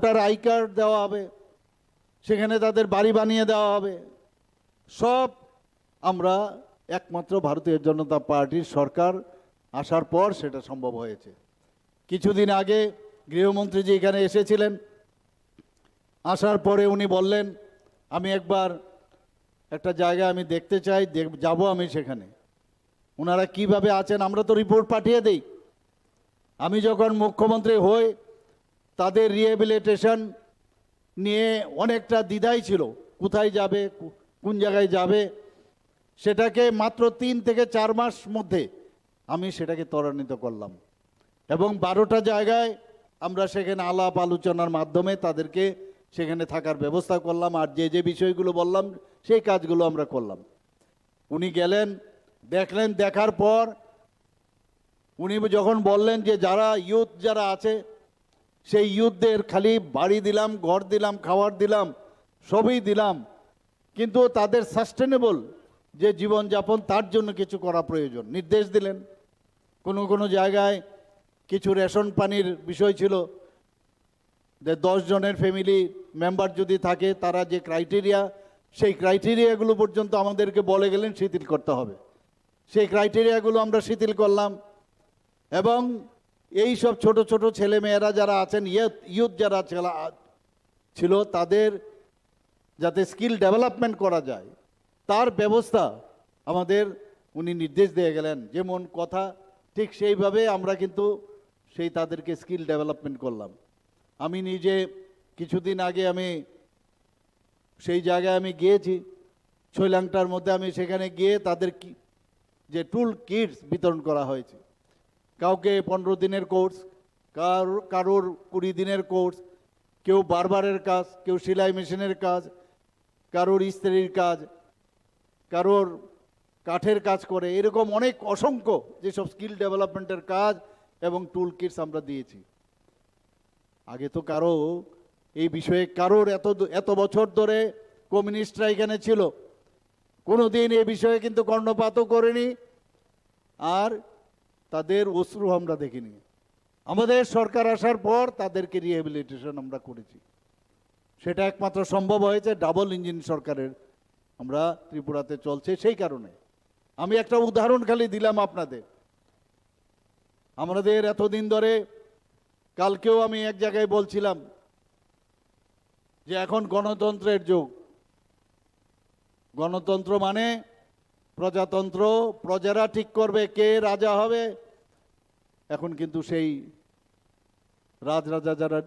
Voter I card দেওয়া হবে, সেখানে তাদের বাড়ি বানিয়ে দেওয়া হবে। সব আমরা একমাত্র ভারতীয় জনতা পার্টির সরকার আসার পর সেটা সম্ভব হয়েছে। কিছুদিন আগে গৃহমন্ত্রীজি এখানে এসেছিলেন, আসার পরে উনি বললেন আমি একবার একটা জায়গা আমি দেখতে চাই, যাব আমি সেখানে। ওনারা কিভাবে আছেন আমরা তো রিপোর্ট পাঠিয়ে দেই। আমি যখন মুখ্যমন্ত্রী হই তাদের রিহ্যাবিলিটেশন নিয়ে অনেকটা দ্বিধাই ছিল, কোথায় যাবে, কোন জায়গায় যাবে। সেটাকে মাত্র 3 থেকে 4 মাস মধ্যে আমি সেটাকে ত্বরান্বিত করলাম এবং 12টা জায়গায় আমরা সেখানে আলাপ আলোচনার মাধ্যমে তাদেরকে সেখানে থাকার ব্যবস্থা করলাম। আর যে যে বিষয়গুলো বললাম সেই কাজগুলো আমরা করলাম। উনি গেলেন, দেখলেন, দেখার পর উনি যখন বললেন যে যারা ইউথ যারা আছে সেই ইউথদের খালি বাড়ি দিলাম, ঘর দিলাম, খাবার দিলাম, সবই দিলাম, কিন্তু তাদের সাস্টেনেবল যে জীবনযাপন তার জন্য কিছু করা প্রয়োজন নির্দেশ দিলেন। কোনো কোনো জায়গায় কিছু রেশন পানির বিষয় ছিল যে 10 জনের ফ্যামিলি মেম্বার যদি থাকে তারা যে ক্রাইটেরিয়া, সেই ক্রাইটেরিয়াগুলো পর্যন্ত আমাদেরকে বলে গেলেন শিথিল করতে হবে। সেই ক্রাইটেরিয়াগুলো আমরা শিথিল করলাম এবং এই সব ছোট ছোট ছেলে মেয়েরা যারা আছেন, ইউথ যারা ছিল তাদের যাতে স্কিল ডেভেলপমেন্ট করা যায় তার ব্যবস্থা আমাদের উনি নির্দেশ দিয়ে গেলেন। যেমন কথা ঠিক সেইভাবে আমরা কিন্তু সেই তাদেরকে স্কিল ডেভেলপমেন্ট করলাম। আমি নিজে কিছুদিন আগে আমি সেই জায়গায় আমি গিয়েছি, শৈলাংটার মধ্যে আমি সেখানে গিয়ে তাদের যে টুল কিটস বিতরণ করা হয়েছে, কাউকে 15 দিনের কোর্স, কারোর 20 দিনের কোর্স, কেউ বারবারের কাজ, কেউ সেলাই মেশিনের কাজ, কারোর ইস্ত্রির কাজ, কারোর কাঠের কাজ করে, এরকম অনেক অসংখ্য যেসব স্কিল ডেভেলপমেন্টের কাজ এবং টুল কিটস আমরা দিয়েছি। আগে তো কারো এই বিষয়ে কারোর এত বছর ধরে কমিউনিস্টরা এখানে ছিল, কোনো দিন এ বিষয়ে কিন্তু কর্ণপাতও করেনি আর তাদের অশ্রু আমরা দেখিনি। আমাদের সরকার আসার পর তাদেরকে রিহ্যাবিলিটেশন আমরা করেছি। সেটা একমাত্র সম্ভব হয়েছে ডাবল ইঞ্জিন সরকারের আমরা ত্রিপুরাতে চলছে সেই কারণে। আমি একটা উদাহরণ খালি দিলাম আপনাদের। আমাদের এতদিন ধরে, কালকেও আমি এক জায়গায় বলছিলাম যে এখন গণতন্ত্রের যুগ। গণতন্ত্র মানে প্রজাতন্ত্র, প্রজারা ঠিক করবে কে রাজা হবে। এখন কিন্তু সেই রাজরাজা যারা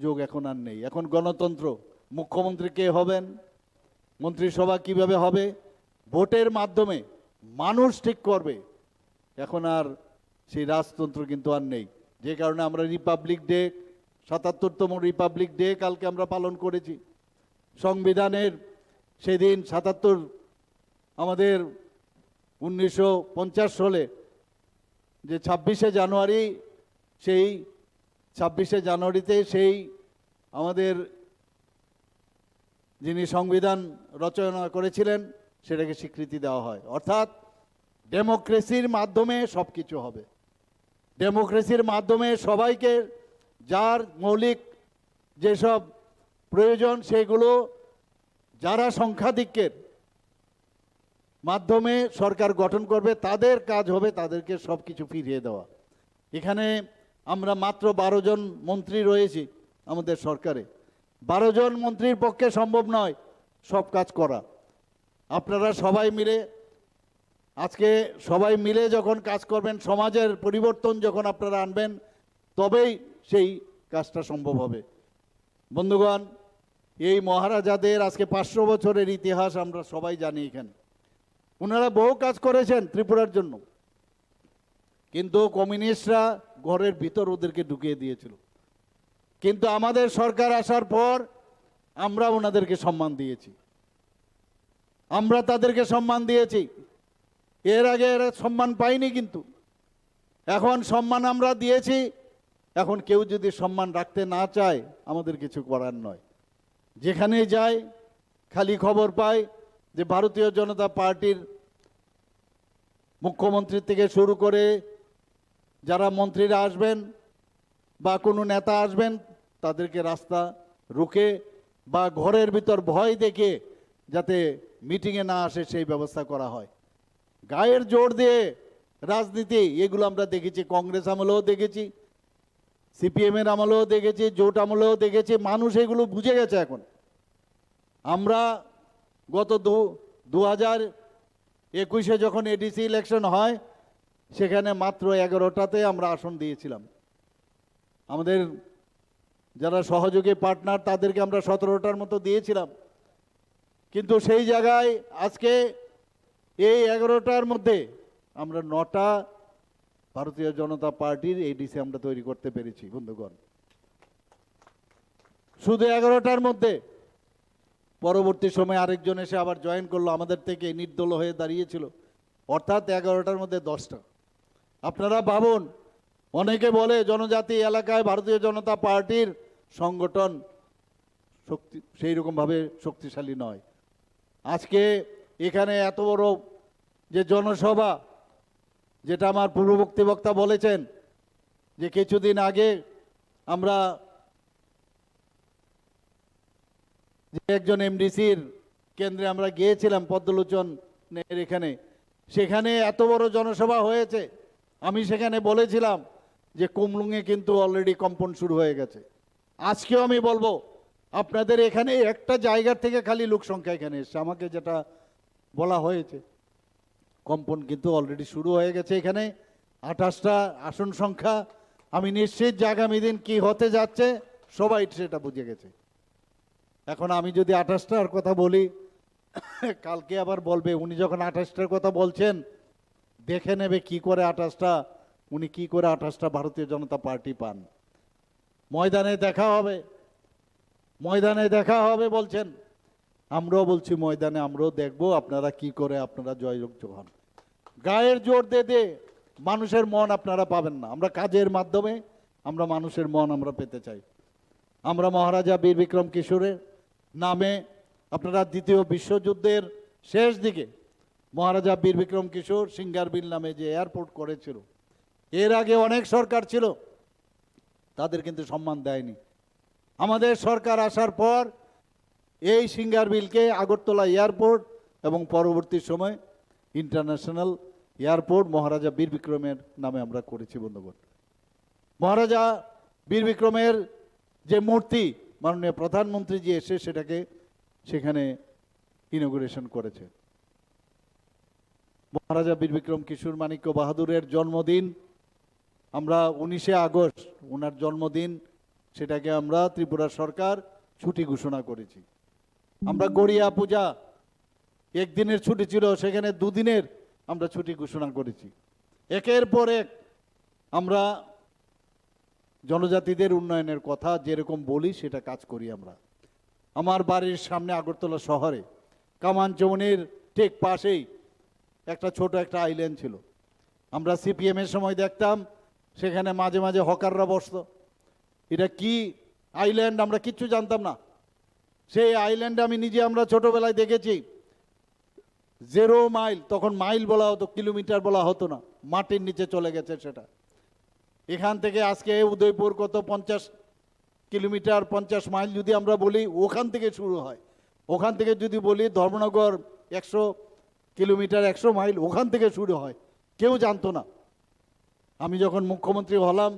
যুগ এখন আর নেই। এখন গণতন্ত্র, মুখ্যমন্ত্রী কে হবেন, মন্ত্রিসভা কিভাবে হবে, ভোটের মাধ্যমে মানুষ ঠিক করবে। এখন আর সেই রাজতন্ত্র কিন্তু আর নেই। যে কারণে আমরা রিপাবলিক ডে, 77তম রিপাবলিক ডে কালকে আমরা পালন করেছি। সংবিধানের সেদিন 77 আমাদের 1950 সালে যে 26শে জানুয়ারি, সেই 26শে জানুয়ারিতে সেই আমাদের যিনি সংবিধান রচনা করেছিলেন সেটাকে স্বীকৃতি দেওয়া হয়। অর্থাৎ ডেমোক্রেসির মাধ্যমে সব কিছু হবে। ডেমোক্রেসির মাধ্যমে সবাইকে যার মৌলিক যেসব প্রয়োজন সেগুলো যারা সংখ্যাধিক্যের মাধ্যমে সরকার গঠন করবে তাদের কাজ হবে তাদেরকে সব কিছু ফিরিয়ে দেওয়া। এখানে আমরা মাত্র 12 জন মন্ত্রী রয়েছি আমাদের সরকারে। 12 জন মন্ত্রীর পক্ষে সম্ভব নয় সব কাজ করা। আপনারা সবাই মিলে, আজকে সবাই মিলে যখন কাজ করবেন, সমাজের পরিবর্তন যখন আপনারা আনবেন, তবেই সেই কাজটা সম্ভব হবে। বন্ধুগণ, এই মহারাজাদের আজকে 500 বছরের ইতিহাস আমরা সবাই জানি। এখানে ওনারা বহু কাজ করেছেন ত্রিপুরার জন্য, কিন্তু কমিউনিস্টরা ঘরের ভিতর ওদেরকে ঢুকিয়ে দিয়েছিল। কিন্তু আমাদের সরকার আসার পর আমরা ওনাদেরকে সম্মান দিয়েছি, আমরা তাদেরকে সম্মান দিয়েছি। এর আগে এরা সম্মান পায়নি, কিন্তু এখন সম্মান আমরা দিয়েছি। এখন কেউ যদি সম্মান রাখতে না চায় আমাদের কিছু করার নয়। যেখানে যায় খালি খবর পায় যে ভারতীয় জনতা পার্টির মুখ্যমন্ত্রী থেকে শুরু করে যারা মন্ত্রীরা আসবেন বা কোনো নেতা আসবেন তাদেরকে রাস্তা রুখে বা ঘরের ভিতর ভয় দেখে যাতে মিটিংয়ে না আসে সেই ব্যবস্থা করা হয়। গায়ের জোর দিয়ে রাজনীতি এগুলো আমরা দেখেছি, কংগ্রেস আমলেও দেখেছি, সিপিএমের আমলেও দেখেছি, জোট আমলেও দেখেছি। মানুষ এগুলো বুঝে গেছে এখন। আমরা গত 2021-এ যখন এডিসি ইলেকশন হয় সেখানে মাত্র 11টাতে আমরা আসন দিয়েছিলাম। আমাদের যারা সহযোগী পার্টনার তাদেরকে আমরা 17টার মতো দিয়েছিলাম। কিন্তু সেই জায়গায় আজকে এই 11টার মধ্যে আমরা 9টা ভারতীয় জনতা পার্টির এডিসি আমরা তৈরি করতে পেরেছি বন্ধুগণ। শুধু 11টার মধ্যে পরবর্তী সময় আরেকজন এসে আবার জয়েন করলো, আমাদের থেকে নির্দল হয়ে দাঁড়িয়েছিল, অর্থাৎ 11টার মধ্যে 10টা। আপনারা ভাবুন, অনেকে বলে জনজাতি এলাকায় ভারতীয় জনতা পার্টির সংগঠন সেই রকমভাবে শক্তিশালী নয়। আজকে এখানে এত বড় যে জনসভা, যেটা আমার পূর্ববর্তী বক্তা বলেছেন যে কিছুদিন আগে আমরা যে একজন এমডিসির কেন্দ্রে আমরা গিয়েছিলাম পদ্মলোচনের এখানে, সেখানে এত বড় জনসভা হয়েছে। আমি সেখানে বলেছিলাম যে কুমলুঙে কিন্তু অলরেডি কম্পন শুরু হয়ে গেছে। আজকেও আমি বলবো আপনাদের এখানে একটা জায়গার থেকে খালি লোক সংখ্যা এখানে এসছে, আমাকে যেটা বলা হয়েছে কম্পন কিন্তু অলরেডি শুরু হয়ে গেছে। এখানে 28টা আসন সংখ্যা। আমি নিশ্চিত যে আগামী দিন কি হতে যাচ্ছে সবাই সেটা বুঝে গেছে। এখন আমি যদি 28টার কথা বলি, কালকে আবার বলবে উনি যখন 28টার কথা বলছেন দেখে নেবে কি করে 28টা উনি কি করে 28টা ভারতীয় জনতা পার্টি পান। ময়দানে দেখা হবে, ময়দানে দেখা হবে বলছেন, আমরাও বলছি ময়দানে আমরাও দেখব আপনারা কি করে আপনারা জয়যুক্ত হন। গায়ের জোর দিয়ে মানুষের মন আপনারা পাবেন না। আমরা কাজের মাধ্যমে আমরা মানুষের মন আমরা পেতে চাই। আমরা মহারাজা বীর বিক্রম কিশোরের নামে, আপনারা দ্বিতীয় বিশ্বযুদ্ধের শেষ দিকে মহারাজা বীর বিক্রম কিশোর সিঙ্গারবিল নামে যে এয়ারপোর্ট করেছিল, এর আগে অনেক সরকার ছিল, তাদের কিন্তু সম্মান দেয়নি। আমাদের সরকার আসার পর এই সিঙ্গারবিলকে আগরতলা এয়ারপোর্ট এবং পরবর্তী সময় ইন্টারন্যাশনাল এয়ারপোর্ট মহারাজা বীর বিক্রমের নামে আমরা করেছি বন্ধুগণ। মহারাজা বীর বিক্রমের যে মূর্তি মাননীয় প্রধানমন্ত্রী জি এসে সেটাকে সেখানে ইনগুরেশন করেছে। মহারাজা বীর বিক্রম কিশোর মাণিক্য বাহাদুরের জন্মদিন আমরা 19শে আগস্ট ওনার জন্মদিন, সেটাকে আমরা ত্রিপুরা সরকার ছুটি ঘোষণা করেছি। আমরা গড়িয়া পূজা একদিনের ছুটি ছিল, সেখানে 2 দিনের আমরা ছুটি ঘোষণা করেছি। একের পর এক আমরা জনজাতিদের উন্নয়নের কথা যেরকম বলি সেটা কাজ করি আমরা। আমার বাড়ির সামনে আগরতলা শহরে কামানচৌনির ঠিক পাশেই একটা ছোট একটা আইল্যান্ড ছিল। আমরা সিপিএমের সময় দেখতাম সেখানে মাঝে মাঝে হকাররা বসতো। এটা কি আইল্যান্ড আমরা কিচ্ছু জানতাম না। সেই আইল্যান্ডে আমি নিজে আমরা ছোটবেলায় দেখেছি 0 মাইল, তখন মাইল বলা হতো, কিলোমিটার বলা হতো না, মাটির নিচে চলে গেছে সেটা। এখান থেকে আজকে উদয়পুর কত 50 কিলোমিটার 50 মাইল যদি আমরা বলি, ওখান থেকে শুরু হয়। ওখান থেকে যদি বলি ধর্মনগর 100 কিলোমিটার 100 মাইল ওখান থেকে শুরু হয়, কেউ জানতো না। আমি যখন মুখ্যমন্ত্রী হলাম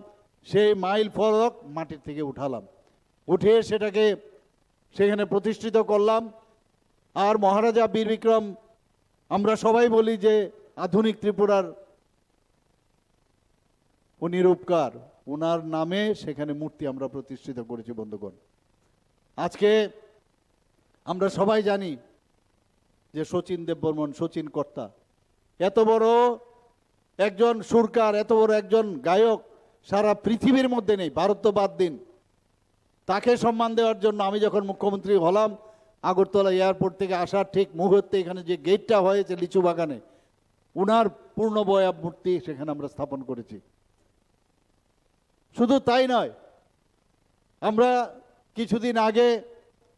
সেই মাইল ফলক মাটির থেকে উঠালাম, উঠে সেটাকে সেখানে প্রতিষ্ঠিত করলাম। আর মহারাজা বীর বিক্রম আমরা সবাই বলি যে আধুনিক ত্রিপুরার উনি রূপকার, ওনার নামে সেখানে মূর্তি আমরা প্রতিষ্ঠিত করেছি বন্ধুগণ। আজকে আমরা সবাই জানি যে শচীন দেববর্মন, শচীন কর্তা এত বড় একজন সুরকার, এত বড় একজন গায়ক সারা পৃথিবীর মধ্যে নেই, ভারত তো বাদ দিন। তাকে সম্মান দেওয়ার জন্য আমি যখন মুখ্যমন্ত্রী হলাম, আগরতলা এয়ারপোর্ট থেকে আসার ঠিক মুহূর্তে এখানে যে গেটটা হয়েছে লিচু বাগানে, উনার পূর্ণবয়া মূর্তি সেখানে আমরা স্থাপন করেছি। শুধু তাই নয়, আমরা কিছুদিন আগে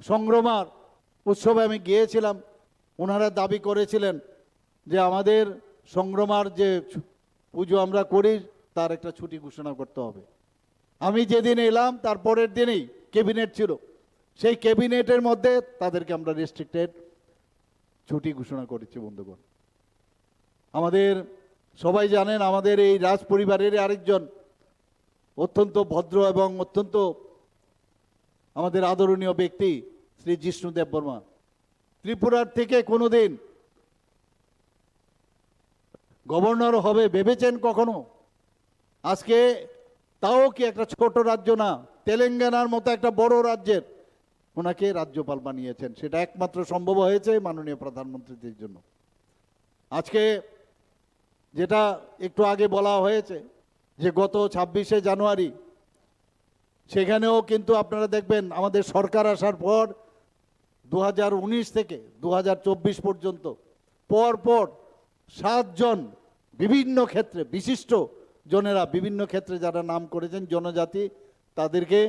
সংগ্রামার উৎসবে আমি গিয়েছিলাম, ওনারা দাবি করেছিলেন যে আমাদের সংগ্রামার যে পুজো আমরা করি তার একটা ছুটি ঘোষণা করতে হবে। আমি যেদিন এলাম তার পরের দিনেই ক্যাবিনেট ছিল, সেই ক্যাবিনেটের মধ্যে তাদেরকে আমরা রেস্ট্রিক্টেড ছুটি ঘোষণা করেছি বন্ধুগণ। আমাদের সবাই জানেন আমাদের এই রাজ পরিবারের আরেকজন অত্যন্ত ভদ্র এবং অত্যন্ত আমাদের আদরণীয় ব্যক্তি শ্রী জিষ্ণু দেববর্মা ত্রিপুরার থেকে কোনোদিন গভর্নর হবে ভেবেছেন কখনো? আজকে তাও কি একটা ছোট রাজ্য না, তেলেঙ্গানার মতো একটা বড় রাজ্যের ওনাকে রাজ্যপাল বানিয়েছেন। সেটা একমাত্র সম্ভব হয়েছে মাননীয় প্রধানমন্ত্রীদের জন্য। আজকে যেটা একটু আগে বলা হয়েছে যে গত 26শে জানুয়ারি সেখানেও কিন্তু আপনারা দেখবেন আমাদের সরকার আসার পর 2019 থেকে 2024 পর্যন্ত পর 7 জন বিভিন্ন ক্ষেত্রে বিশিষ্ট জনেরা বিভিন্ন ক্ষেত্রে যারা নাম করেছেন জনজাতি তাদেরকে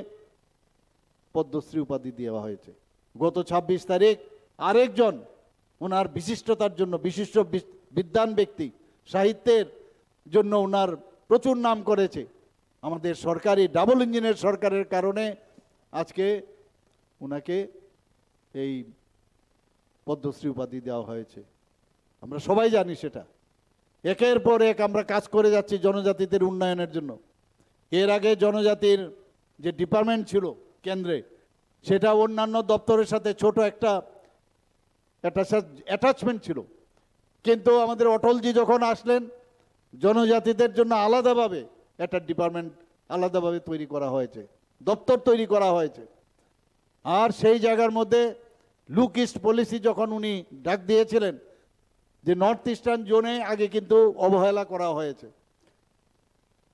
পদ্মশ্রী উপাধি দেওয়া হয়েছে। গত 26 তারিখ আরেকজন ওনার বিশিষ্টতার জন্য বিশিষ্ট বিদ্বান ব্যক্তি সাহিত্যের জন্য ওনার প্রচুর নাম করেছে, আমাদের সরকারি ডাবল ইঞ্জিনের সরকারের কারণে আজকে ওনাকে এই পদ্মশ্রী উপাধি দেওয়া হয়েছে। আমরা সবাই জানি সেটা। একের পর এক আমরা কাজ করে যাচ্ছি জনজাতিদের উন্নয়নের জন্য। এর আগে জনজাতির যে ডিপার্টমেন্ট ছিল কেন্দ্রে সেটা অন্যান্য দপ্তরের সাথে ছোট একটা অ্যাটাচমেন্ট ছিল, কিন্তু আমাদের অটলজি যখন আসলেন জনজাতিদের জন্য আলাদাভাবে একটা ডিপার্টমেন্ট আলাদাভাবে তৈরি করা হয়েছে, দপ্তর তৈরি করা হয়েছে। আর সেই জায়গার মধ্যে লুক ইস্ট পলিসি যখন উনি ডাক দিয়েছিলেন যে নর্থ ইস্টার্ন জোনে আগে কিন্তু অবহেলা করা হয়েছে,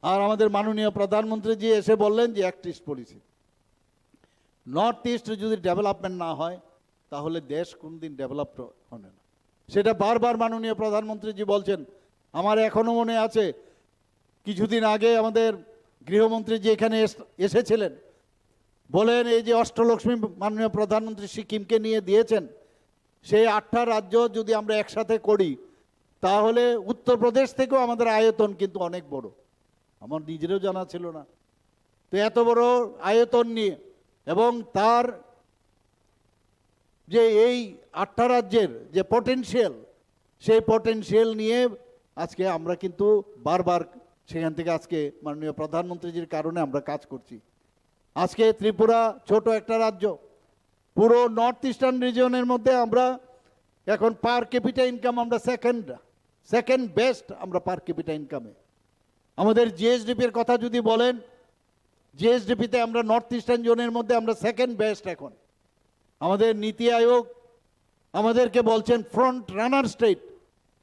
আর আমাদের মাননীয় প্রধানমন্ত্রীজি এসে বললেন যে act east policy, north east যদি ডেভেলপমেন্ট না হয় তাহলে দেশ কোনদিন ডেভেলপ হবে না। সেটা বারবার মাননীয় প্রধানমন্ত্রীজি বলছেন। আমার এখনো মনে আছে কিছুদিন আগে আমাদের গৃহমন্ত্রী যে এখানে এসেছিলেন বলেন এই যে অষ্টলক্ষ্মী মাননীয় প্রধানমন্ত্রী সিকিমকে নিয়ে দিয়েছেন, সেই 8টা রাজ্য যদি আমরা একসাথে করি তাহলে উত্তরপ্রদেশ থেকেও আমাদের আয়তন কিন্তু অনেক বড়। আমার নিজেরও জানা ছিল না। তো এত বড় আয়তন নিয়ে এবং তার যে এই 8টা রাজ্যের যে পটেনশিয়াল, সেই পটেনশিয়াল নিয়ে আজকে আমরা কিন্তু বারবার সেখান থেকে আজকে মাননীয় প্রধানমন্ত্রীজির কারণে আমরা কাজ করছি। আজকে ত্রিপুরা ছোট একটা রাজ্য, পুরো নর্থ ইস্টার্ন রিজিয়নের মধ্যে আমরা এখন পার ক্যাপিটা ইনকাম আমরা সেকেন্ড বেস্ট আমরা পার ক্যাপিটা ইনকামে। আমাদের জিএসডিপির কথা যদি বলেন, জিএসডিপিতে আমরা নর্থ ইস্টার্ন জোনের মধ্যে আমরা সেকেন্ড বেস্ট। এখন আমাদের নীতি আয়োগ আমাদেরকে বলছেন ফ্রন্ট রানার স্টেট,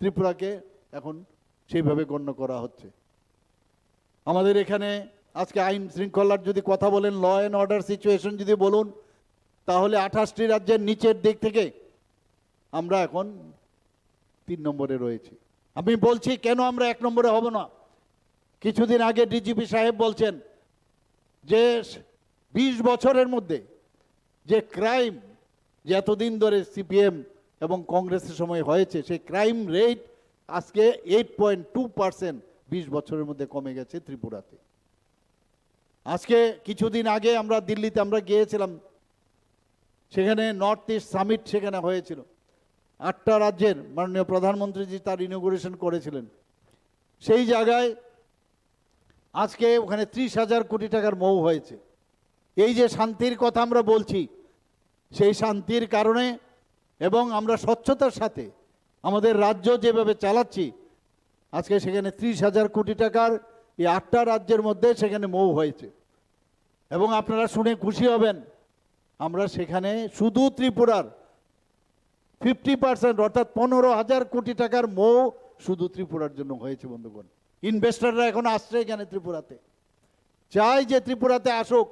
ত্রিপুরাকে এখন সেইভাবে গণ্য করা হচ্ছে। আমাদের এখানে আজকে আইন শৃঙ্খলার যদি কথা বলেন, ল অ্যান্ড অর্ডার সিচুয়েশন যদি বলুন, তাহলে 28টি রাজ্যের নিচের দিক থেকে আমরা এখন 3 নম্বরে রয়েছি। আমি বলছি কেন আমরা 1 নম্বরে হব না? কিছুদিন আগে ডিজিপি সাহেব বলছেন যে 20 বছরের মধ্যে যে ক্রাইম যে এতদিন ধরে সিপিএম এবং কংগ্রেসের সময় হয়েছে, সেই ক্রাইম রেট আজকে 8.2% 20 বছরের মধ্যে কমে গেছে ত্রিপুরাতে। আজকে কিছুদিন আগে আমরা দিল্লিতে আমরা গিয়েছিলাম, সেখানে নর্থ ইস্ট সামিট সেখানে হয়েছিল। 8টা রাজ্যের মাননীয় প্রধানমন্ত্রীজি তার ইনগুরেশন করেছিলেন। সেই জায়গায় আজকে ওখানে 30,000 কোটি টাকার মৌ হয়েছে। এই যে শান্তির কথা আমরা বলছি, সেই শান্তির কারণে এবং আমরা স্বচ্ছতার সাথে আমাদের রাজ্য যেভাবে চালাচ্ছি, আজকে সেখানে 30,000 কোটি টাকার এই 8টা রাজ্যের মধ্যে সেখানে মৌ হয়েছে। এবং আপনারা শুনে খুশি হবেন, আমরা সেখানে শুধু ত্রিপুরার 50% অর্থাৎ 15,000 কোটি টাকার মৌ শুধু ত্রিপুরার জন্য হয়েছে বন্ধুগণ। ইনভেস্টররা এখন আসছে এখানে ত্রিপুরাতে, চাই যে ত্রিপুরাতে আসুক,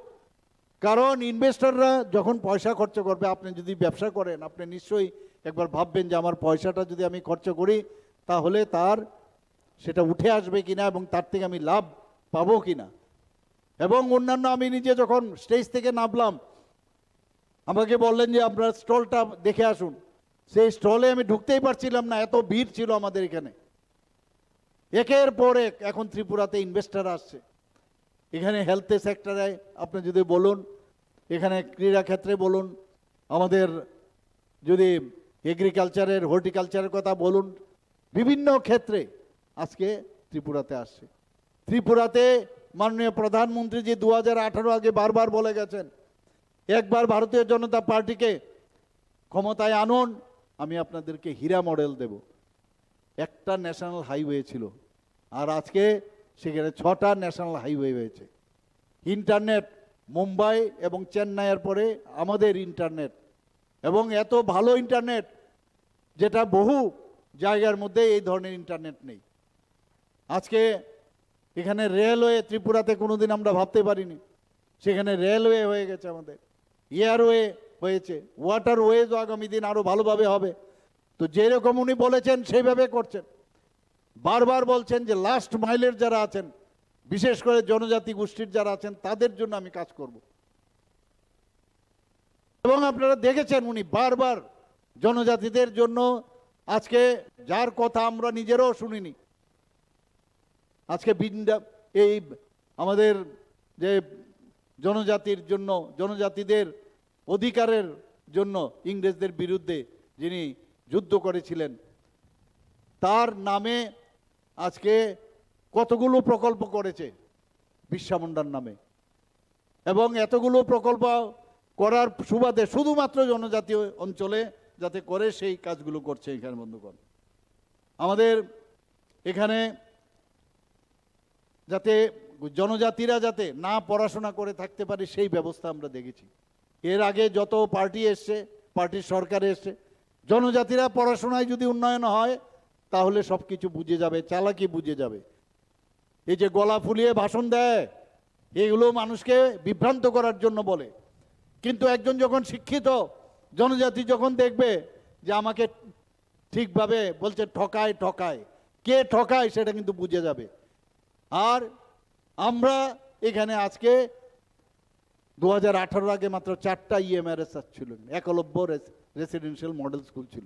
কারণ ইনভেস্টররা যখন পয়সা খরচ করবে, আপনি যদি ব্যবসা করেন আপনি নিশ্চয়ই একবার ভাববেন যে আমার পয়সাটা যদি আমি খরচ করি তাহলে তার সেটা উঠে আসবে কিনা এবং তার থেকে আমি লাভ পাবো কিনা। এবং অন্যান্য আমি নিজে যখন স্টেজ থেকে নামলাম আমাকে বললেন যে আপনার স্টলটা দেখে আসুন, সেই স্টলে আমি ঢুকতেই পারছিলাম না, এত ভিড় ছিল আমাদের এখানে। একের পর এক এখন ত্রিপুরাতে ইনভেস্টর আসছে। এখানে হেলথ সেক্টরে আপনি যদি বলুন, এখানে ক্রীড়া ক্ষেত্রে বলুন, আমাদের যদি এগ্রিকালচারের হর্টিকালচারের কথা বলুন, বিভিন্ন ক্ষেত্রে আজকে ত্রিপুরাতে আসছে। ত্রিপুরাতে মাননীয় প্রধানমন্ত্রী যে 2018 আগে বারবার বলে গেছেন, একবার ভারতীয় জনতা পার্টিকে ক্ষমতায় আনুন, আমি আপনাদেরকে হীরা মডেল দেব। একটা ন্যাশনাল হাইওয়ে ছিল, আর আজকে সেখানে 6টা ন্যাশনাল হাইওয়ে হয়েছে। ইন্টারনেট মুম্বাই এবং চেন্নাইয়ের পরে আমাদের ইন্টারনেট, এবং এত ভালো ইন্টারনেট যেটা বহু জায়গার মধ্যে এই ধরনের ইন্টারনেট নেই। আজকে এখানে রেলওয়ে ত্রিপুরাতে কোনোদিন আমরা ভাবতে পারিনি, সেখানে রেলওয়ে হয়ে গেছে, আমাদের এয়ারওয়ে হয়েছে, ওয়াটারওয়েজও আগামী দিন আরও ভালোভাবে হবে। তো যেরকম উনি বলেছেন সেইভাবে করছেন। বারবার বলছেন যে লাস্ট মাইলের যারা আছেন, বিশেষ করে জনজাতি গোষ্ঠীর যারা আছেন, তাদের জন্য আমি কাজ করব। এবং আপনারা দেখেছেন উনি বারবার জনজাতিদের জন্য, আজকে যার কথা আমরা নিজেরাও শুনিনি, আজকে এই আমাদের যে জনজাতির জন্য, জনজাতিদের অধিকারের জন্য ইংরেজদের বিরুদ্ধে যিনি যুদ্ধ করেছিলেন, তার নামে আজকে কতগুলো প্রকল্প করেছে বিরসা মুন্ডার নামে, এবং এতগুলো প্রকল্প করার সুবাদে শুধুমাত্র জনজাতি অঞ্চলে যাতে করে সেই কাজগুলো করছে। এখানে বন্ধুগণ, আমাদের এখানে যাতে জনজাতিরা যাতে না পড়াশোনা করে থাকতে পারে সেই ব্যবস্থা আমরা দেখেছি। এর আগে যত পার্টি এসছে, পার্টির সরকার এসছে, জনজাতিরা পড়াশোনায় যদি উন্নয়ন হয় তাহলে সব কিছু বুঝে যাবে, চালাকি বুঝে যাবে। এই যে গলা ফুলিয়ে ভাষণ দেয়, এগুলো মানুষকে বিভ্রান্ত করার জন্য বলে। কিন্তু একজন যখন শিক্ষিত জনজাতি যখন দেখবে যে আমাকে ঠিকভাবে বলছে ঠকায় ঠকায়, কে ঠকায় সেটা কিন্তু বুঝে যাবে। আর আমরা এখানে আজকে 2018 আগে মাত্র 4টা ইএমআরএস ছিল, একলব্য রেসিডেন্সিয়াল মডেল স্কুল ছিল।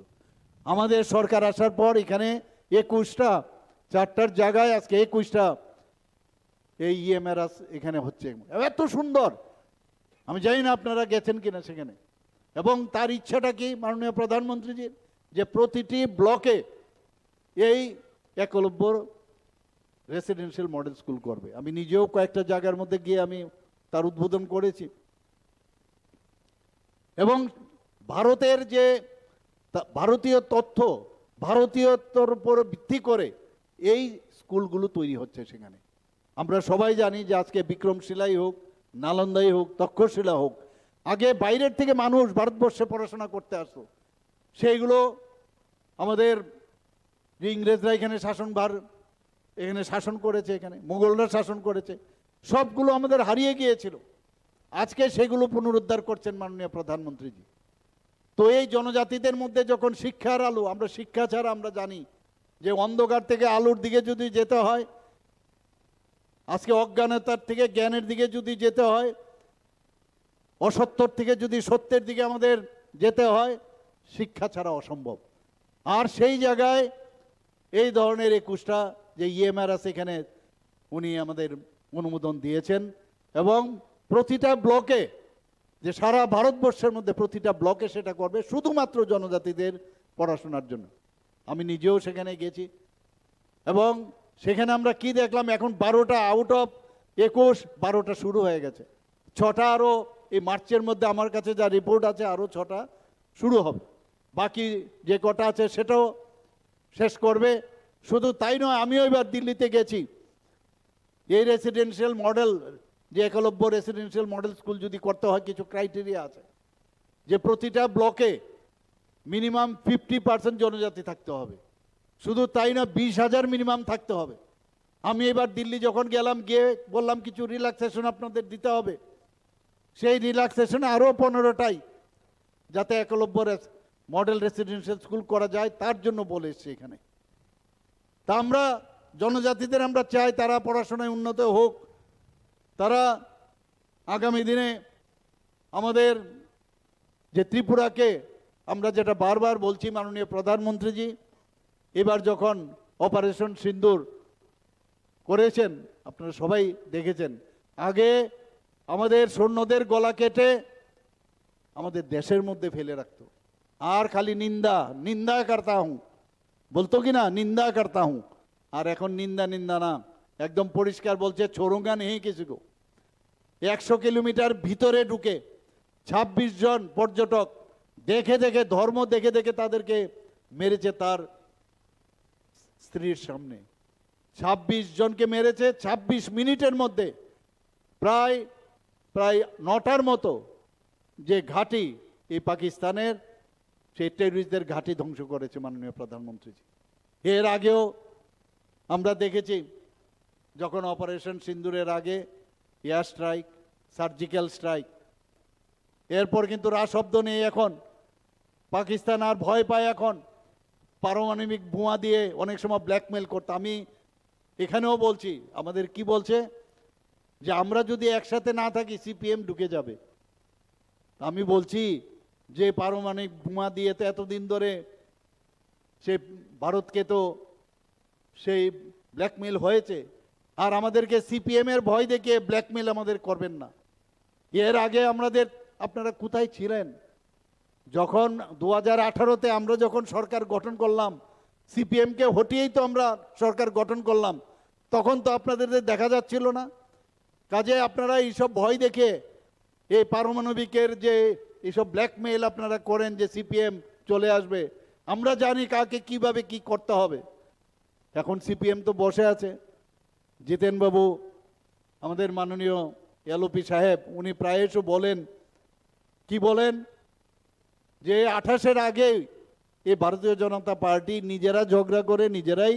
আমাদের সরকার আসার পর এখানে 21টা, 4টার জায়গায় আজকে 21টা এই ইএমআরএস এখানে হচ্ছে। এত সুন্দর, আমি জানি না আপনারা গেছেন কিনা সেখানে। এবং তার ইচ্ছাটা কি মাননীয় প্রধানমন্ত্রীজির, যে প্রতিটি ব্লকে এই একলব্য রেসিডেন্সিয়াল মডেল স্কুল করবে। আমি নিজেও কয়েকটা জায়গার মধ্যে গিয়ে আমি তার উদ্বোধন করেছি। এবং ভারতের যে ভারতীয় তথ্য, ভারতীয়তার উপর ভিত্তি করে এই স্কুলগুলো তৈরি হচ্ছে সেখানে। আমরা সবাই জানি যে আজকে বিক্রমশিলাই হোক, নালন্দাই হোক, তক্ষশিলা হোক, আগে বাইরের থেকে মানুষ ভারতবর্ষে পড়াশোনা করতে আসতো। সেইগুলো আমাদের যে ইংরেজরা এখানে এখানে শাসন করেছে, এখানে মুঘলরা শাসন করেছে, সবগুলো আমাদের হারিয়ে গিয়েছিল। আজকে সেগুলো পুনরুদ্ধার করছেন মাননীয় প্রধানমন্ত্রীজি। তো এই জনজাতিদের মধ্যে যখন শিক্ষার আলো, আমরা শিক্ষা ছাড়া আমরা জানি যে অন্ধকার থেকে আলোর দিকে যদি যেতে হয়, আজকে অজ্ঞানতার থেকে জ্ঞানের দিকে যদি যেতে হয়, অসত্যর থেকে যদি সত্যের দিকে আমাদের যেতে হয়, শিক্ষা ছাড়া অসম্ভব। আর সেই জায়গায় এই ধরনের 21টা যে ইএমআরএস এখানে উনি আমাদের অনুমোদন দিয়েছেন, এবং প্রতিটা ব্লকে, যে সারা ভারতবর্ষের মধ্যে প্রতিটা ব্লকে সেটা করবে শুধুমাত্র জনজাতিদের পড়াশোনার জন্য। আমি নিজেও সেখানে গেছি, এবং সেখানে আমরা কি দেখলাম, এখন 12টা আউট অফ 21, 12টা শুরু হয়ে গেছে। 6টা আরও এই মার্চের মধ্যে আমার কাছে যা রিপোর্ট আছে, আরও 6টা শুরু হবে। বাকি যে কটা আছে সেটাও শেষ করবে। শুধু তাই নয়, আমিও এবার দিল্লিতে গেছি। এই রেসিডেন্সিয়াল মডেল, যে একলব্য রেসিডেন্সিয়াল মডেল স্কুল যদি করতে হয়, কিছু ক্রাইটেরিয়া আছে, যে প্রতিটা ব্লকে মিনিমাম 50% জনজাতি থাকতে হবে। শুধু তাই না, 20,000 মিনিমাম থাকতে হবে। আমি এবার দিল্লি যখন গেলাম, গিয়ে বললাম কিছু রিল্যাক্সেশন আপনাদের দিতে হবে। সেই রিল্যাক্সেশনে আরও 15টাই যাতে একলব্য মডেল রেসিডেন্সিয়াল স্কুল করা যায় তার জন্য বলে এসছি এখানে। তা আমরা জনজাতিদের আমরা চাই তারা পড়াশোনায় উন্নত হোক, তারা আগামী দিনে আমাদের যে ত্রিপুরাকে আমরা যেটা বারবার বলছি, মাননীয় প্রধানমন্ত্রীজি এবার যখন অপারেশন সিন্দুর করেছেন, আপনারা সবাই দেখেছেন, আগে আমাদের সৈন্যদের গলা কেটে আমাদের দেশের মধ্যে ফেলে রাখতো, আর খালি নিন্দা নিন্দা করতা হুঁ বলতো কি না, নিন্দা করতা হুঁ। আর এখন নিন্দা নিন্দা না, একদম পরিষ্কার বলছে ছোড়োঙ্গা নেই কিছু গো। 100 কিলোমিটার ভিতরে ঢুকে 26 জন পর্যটক দেখে দেখে, ধর্ম দেখে দেখে তাদেরকে মেরেছে তার স্ত্রীর সামনে। 26 জনকে মেরেছে 26 মিনিটের মধ্যে। প্রায় প্রায় 9টার মতো যে ঘাঁটি এই পাকিস্তানের, সেই টেররিস্টদের ঘাঁটি ধ্বংস করেছে মাননীয় প্রধানমন্ত্রীজি। এর আগেও আমরা দেখেছি যখন অপারেশন সিন্দুরের আগে এয়ার স্ট্রাইক, সার্জিক্যাল স্ট্রাইক, এরপর কিন্তু শব্দ নেই। এখন পাকিস্তান আর ভয় পায় এখন পারমাণবিক বোমা দিয়ে অনেক সময় ব্ল্যাকমেল করতে। আমি এখানেও বলছি, আমাদের কি বলছে যে আমরা যদি একসাথে না থাকি সিপিএম ঢুকে যাবে। আমি বলছি যে পারমাণবিক বোমা দিয়ে তো এতদিন ধরে সে ভারতকে তো সেই ব্ল্যাকমেল হয়েছে, আর আমাদেরকে সিপিএম এর ভয় দেখিয়ে ব্ল্যাকমেল আমাদের করবেন না। এর আগে আপনারা কোথায় ছিলেন যখন 2018-তে আমরা যখন সরকার গঠন করলাম, সিপিএমকে হটিয়েই তো আমরা সরকার গঠন করলাম, তখন তো আপনাদের দেখা যাচ্ছিল না। কাজে আপনারা এইসব ভয় দেখে এই পারমাণবিকের যে এইসব ব্ল্যাকমেল আপনারা করেন যে সিপিএম চলে আসবে, আমরা জানি কাকে কিভাবে কি করতে হবে। এখন সিপিএম তো বসে আছে, জিতেনবাবু আমাদের মাননীয় এলওপি সাহেব উনি প্রায়শই বলেন, কি বলেন যে 28-এর আগে এই ভারতীয় জনতা পার্টি নিজেরা ঝগড়া করে নিজেরাই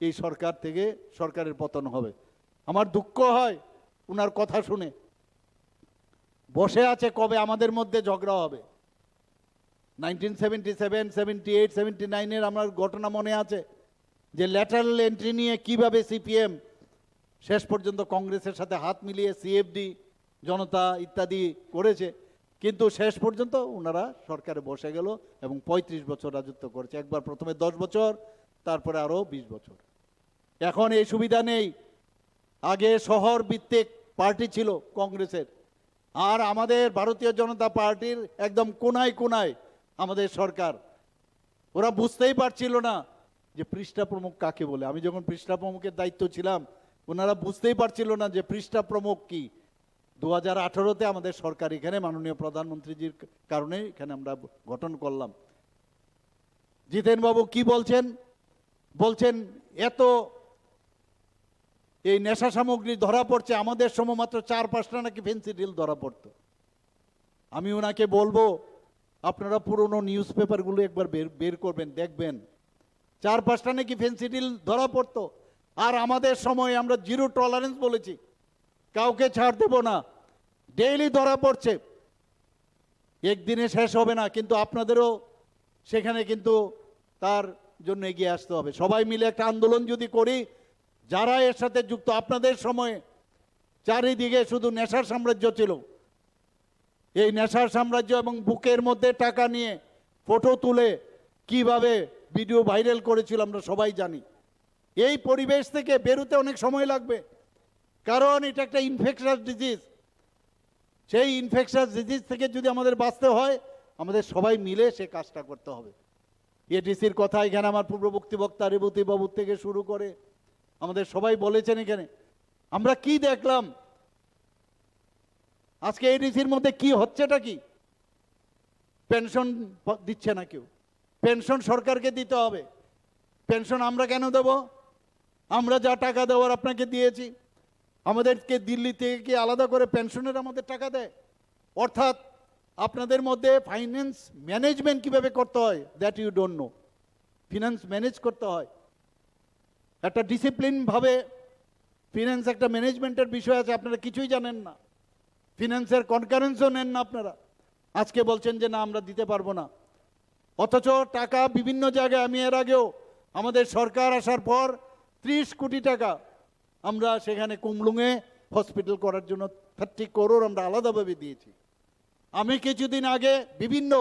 এই সরকার থেকে সরকারের পতন হবে। আমার দুঃখ হয় উনার কথা শুনে। বসে আছে কবে আমাদের মধ্যে ঝগড়া হবে। 1977, 78, 79-এর আমার ঘটনা মনে আছে যে ল্যাটারাল এন্ট্রি নিয়ে কিভাবে সিপিএম শেষ পর্যন্ত কংগ্রেসের সাথে হাত মিলিয়ে সিএফডি, জনতা ইত্যাদি করেছে, কিন্তু শেষ পর্যন্ত ওনারা সরকারে বসে গেল এবং 35 বছর রাজত্ব করেছে। একবার প্রথমে 10 বছর, তারপরে আরো 20 বছর। এখন এই সুবিধা নেই। আগে শহর ভিত্তিক পার্টি ছিল কংগ্রেসের, আর আমাদের ভারতীয় জনতা পার্টির একদম কোনায় কোনায় আমাদের সরকার। ওরা বুঝতেই পারছিল না যে পৃষ্ঠা প্রমুখ কাকে বলে। আমি যখন পৃষ্ঠা প্রমুখের দায়িত্ব ছিলাম, ওনারা বুঝতেই পারছিল না যে পৃষ্ঠা প্রমুখ কি। 2018-তে আমাদের সরকার এখানে মাননীয় প্রধানমন্ত্রীজির কারণে এখানে আমরা গঠন করলাম। জিতেনবাবু কি বলছেন, বলছেন এত এই নেশা সামগ্রী ধরা পড়ছে, আমাদের সময় মাত্র 4-5টা নাকি ফেন্সিডিল ধরা পড়তো। আমি ওনাকে বলবো আপনারা পুরনো নিউজ পেপারগুলো একবার বের করবেন, দেখবেন 4-5টা নাকি ফেন্সিডিল ধরা পড়তো। আর আমাদের সময় আমরা জিরো টলারেন্স বলেছি, কাউকে ছাড় দেব না। ডেইলি ধরা পড়ছে, একদিনে শেষ হবে না, কিন্তু আপনাদেরও সেখানে কিন্তু তার জন্য এগিয়ে আসতে হবে। সবাই মিলে একটা আন্দোলন যদি করি, যারা এর সাথে যুক্ত। আপনাদের সময়ে চারিদিকে শুধু নেশার সাম্রাজ্য ছিল। এই নেশার সাম্রাজ্য এবং বুকের মধ্যে টাকা নিয়ে ফটো তুলে কিভাবে ভিডিও ভাইরাল করেছিল আমরা সবাই জানি। এই পরিবেশ থেকে বেরোতে অনেক সময় লাগবে, কারণ এটা একটা ইনফেকশাস ডিজিজ। সেই ইনফেকশাস ডিজিজ থেকে যদি আমাদের বাঁচতে হয়, আমাদের সবাই মিলে সে কাজটা করতে হবে। এডিসির কথা এখানে আমার পূর্ববর্তী বক্তা রেবতী বাবু থেকে শুরু করে আমাদের সবাই বলেছেন। এখানে আমরা কি দেখলাম আজকে এডিসির মধ্যে কি হচ্ছেটা কি? পেনশন দিচ্ছে না কেউ। পেনশন সরকারকে দিতে হবে। পেনশন আমরা কেন দেব? আমরা যা টাকা দেওয়ার আপনাকে দিয়েছি। আমাদেরকে দিল্লি থেকে কি আলাদা করে পেনশনের আমাদের টাকা দেয়? অর্থাৎ আপনাদের মধ্যে ফাইন্যান্স ম্যানেজমেন্ট কিভাবে করতে হয় that you don't know. Finance manage করতে হয় একটা ডিসিপ্লিন ভাবে। ফিনান্স একটা ম্যানেজমেন্টের বিষয় আছে, আপনারা কিছুই জানেন না। ফিনান্সের কনকারেন্সও নেন না আপনারা। আজকে বলছেন যে না আমরা দিতে পারবো না, অথচ টাকা বিভিন্ন জায়গায়। আমি এর আগেও আমাদের সরকার আসার পর 30 কোটি টাকা আমরা সেখানে কুমলুঙে হসপিটাল করার জন্য 30 করোড় আমরা আলাদাভাবে দিয়েছি। আমি কিছুদিন আগে বিভিন্ন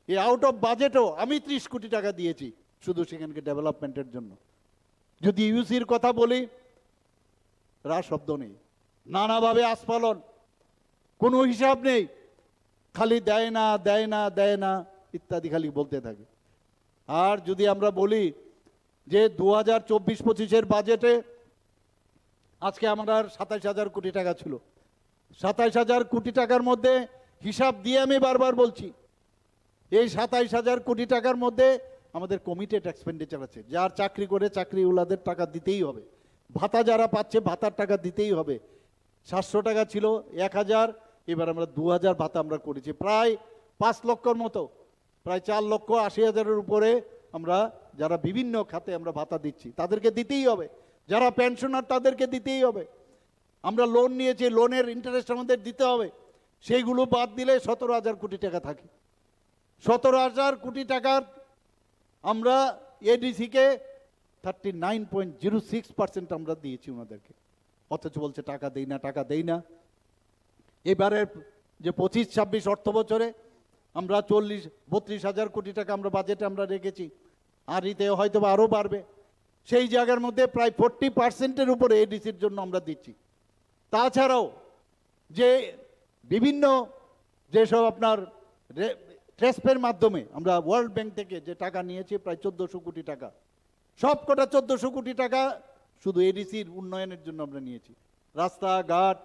আউট অফ বাজেটও আমি 30 কোটি টাকা দিয়েছি শুধু সেখানকে ডেভেলপমেন্টের জন্য। যদি ইউসির কথা বলি, রা শব্দ নেই, নানাভাবে আস্ফালন, কোনো হিসাব নেই, খালি দেয় না দেয় না দেয় না ইত্যাদি খালি বলতে থাকে। আর যদি আমরা বলি যে 2024-25-এর বাজেটে আজকে আমার 27,000 কোটি টাকা ছিল, 27,000 কোটি টাকার মধ্যে হিসাব দিয়ে আমি বারবার বলছি, এই 27,000 কোটি টাকার মধ্যে আমাদের কমিটেড এক্সপেন্ডিচার আছে। যার চাকরি করে চাকরিওয়ালাদের টাকা দিতেই হবে, ভাতা যারা পাচ্ছে ভাতার টাকা দিতেই হবে। 700 টাকা ছিল 1,000, এবার আমরা 2,000 ভাতা আমরা করেছি, প্রায় 5 লক্ষর মতো, প্রায় 4,80,000-এর উপরে আমরা যারা বিভিন্ন খাতে আমরা ভাতা দিচ্ছি তাদেরকে দিতেই হবে। যারা পেনশনার তাদেরকে দিতেই হবে। আমরা লোন নিয়েছি, লোনের ইন্টারেস্ট আমাদের দিতে হবে, সেইগুলো বাদ দিলে 17,000 কোটি টাকা থাকে। 17,000 কোটি টাকার আমরা এডিসিকে 39.06% আমরা দিয়েছি ওনাদেরকে, অথচ বলছে টাকা দেই না টাকা দেই না। এবারের যে 25-26 অর্থ বছরে আমরা 32,000 কোটি টাকা আমরা বাজেটে আমরা রেখেছি, আর এতে হয়তো আরও বাড়বে। সেই জায়গার মধ্যে প্রায় 40%-এর উপরে এডিসির জন্য আমরা দিচ্ছি। তাছাড়াও যে বিভিন্ন যেসব আপনার ট্রেসপের মাধ্যমে আমরা ওয়ার্ল্ড ব্যাংক থেকে যে টাকা নিয়েছি প্রায় 1400 কোটি টাকা, সব কটা 1400 কোটি টাকা শুধু এডিসির উন্নয়নের জন্য আমরা নিয়েছি। রাস্তাঘাট,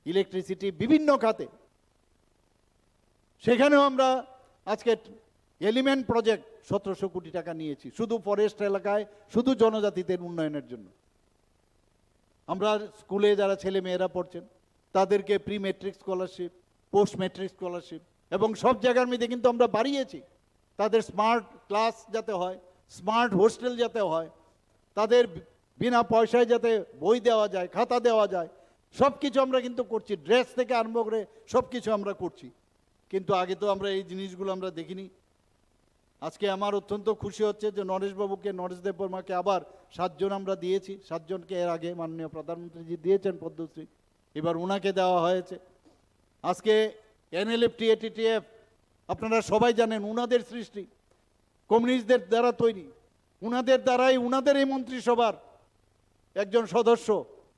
ইলেকট্রিসিটি, বিভিন্ন খাতে। সেখানেও আমরা আজকে এলিমেন্ট প্রজেক্ট 1700 কোটি টাকা নিয়েছি শুধু ফরেস্ট এলাকায়, শুধু জনজাতিদের উন্নয়নের জন্য। আমরা স্কুলে যারা ছেলে মেয়েরা পড়ছেন তাদেরকে pre metric scholarship, post metric scholarship এবং সব জায়গার মধ্যে কিন্তু আমরা বাড়িয়েছি। তাদের স্মার্ট ক্লাস যাতে হয়, স্মার্ট হোস্টেল যাতে হয়, তাদের বিনা পয়সায় যাতে বই দেওয়া যায়, খাতা দেওয়া যায়, সব কিছু আমরা কিন্তু করছি। ড্রেস থেকে আরম্ভ করে সব কিছু আমরা করছি। কিন্তু আগে তো আমরা এই জিনিসগুলো আমরা দেখিনি। আজকে আমার অত্যন্ত খুশি হচ্ছে যে নরেশবাবুকে, নরেশ দেববর্মাকে আবার 7 জন আমরা দিয়েছি। 7 জনকে এর আগে মাননীয় প্রধানমন্ত্রীজি দিয়েছেন পদ্মশ্রী, এবার ওনাকে দেওয়া হয়েছে। আজকে এনএলএফটি, এটিটিএফ আপনারা সবাই জানেন উনাদের সৃষ্টি, কমিউনিস্টদের দ্বারা তৈরি, উনাদের দ্বারাই উনাদের এই মন্ত্রিসভার একজন সদস্য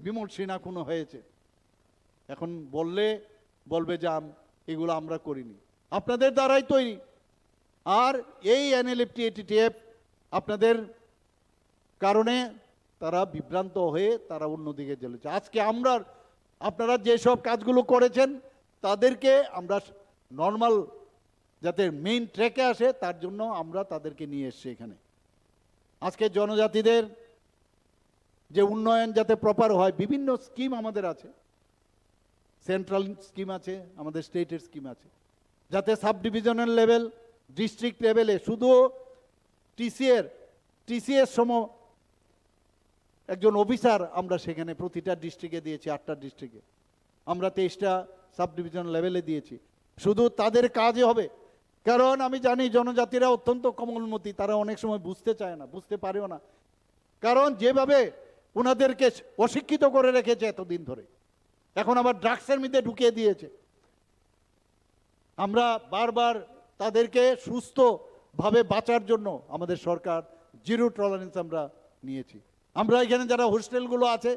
বিমল সিনহা খুন হয়েছে। এখন বলবে যে এগুলো আমরা করিনি, আপনাদের দ্বারাই তৈরি। আর এই এনএলএফটি, এটিটিএফ আপনাদের কারণে তারা বিভ্রান্ত হয়ে তারা অন্যদিকে চলেছে। আজকে আপনারা যেসব কাজগুলো করেছেন তাদেরকে আমরা নর্মাল যাতে মেইন ট্র্যাকে আসে তার জন্য আমরা তাদেরকে নিয়ে এসছি এখানে। আজকে জনজাতিদের যে উন্নয়ন যাতে প্রপার হয়, বিভিন্ন স্কিম আমাদের আছে, সেন্ট্রাল স্কিম আছে, আমাদের স্টেটের স্কিম আছে, যাতে সাব ডিভিশনাল লেভেল, ডিস্ট্রিক্ট লেভেলে শুধু টিসিএস সম একজন অফিসার আমরা সেখানে প্রতিটা ডিস্ট্রিক্টে দিয়েছি, 8টা ডিস্ট্রিক্টে আমরা 23টা সাব ডিভিশনাল লেভেলে দিয়েছি। শুধু তাদের কাজে হবে, কারণ আমি জানি জনজাতিরা অত্যন্ত কোমলমতি, তারা অনেক সময় বুঝতে চায় না, বুঝতে পারেও না, কারণ যেভাবে ওনাদেরকে অশিক্ষিত করে রেখেছে এতদিন ধরে, এখন আবার ড্রাগসের মধ্যে ঢুকিয়ে দিয়েছে। আমরা বারবার তাদেরকে সুস্থভাবে বাঁচার জন্য আমাদের সরকার জিরো টলারেন্স আমরা নিয়েছি। আমরা এখানে যারা হোস্টেলগুলো আছে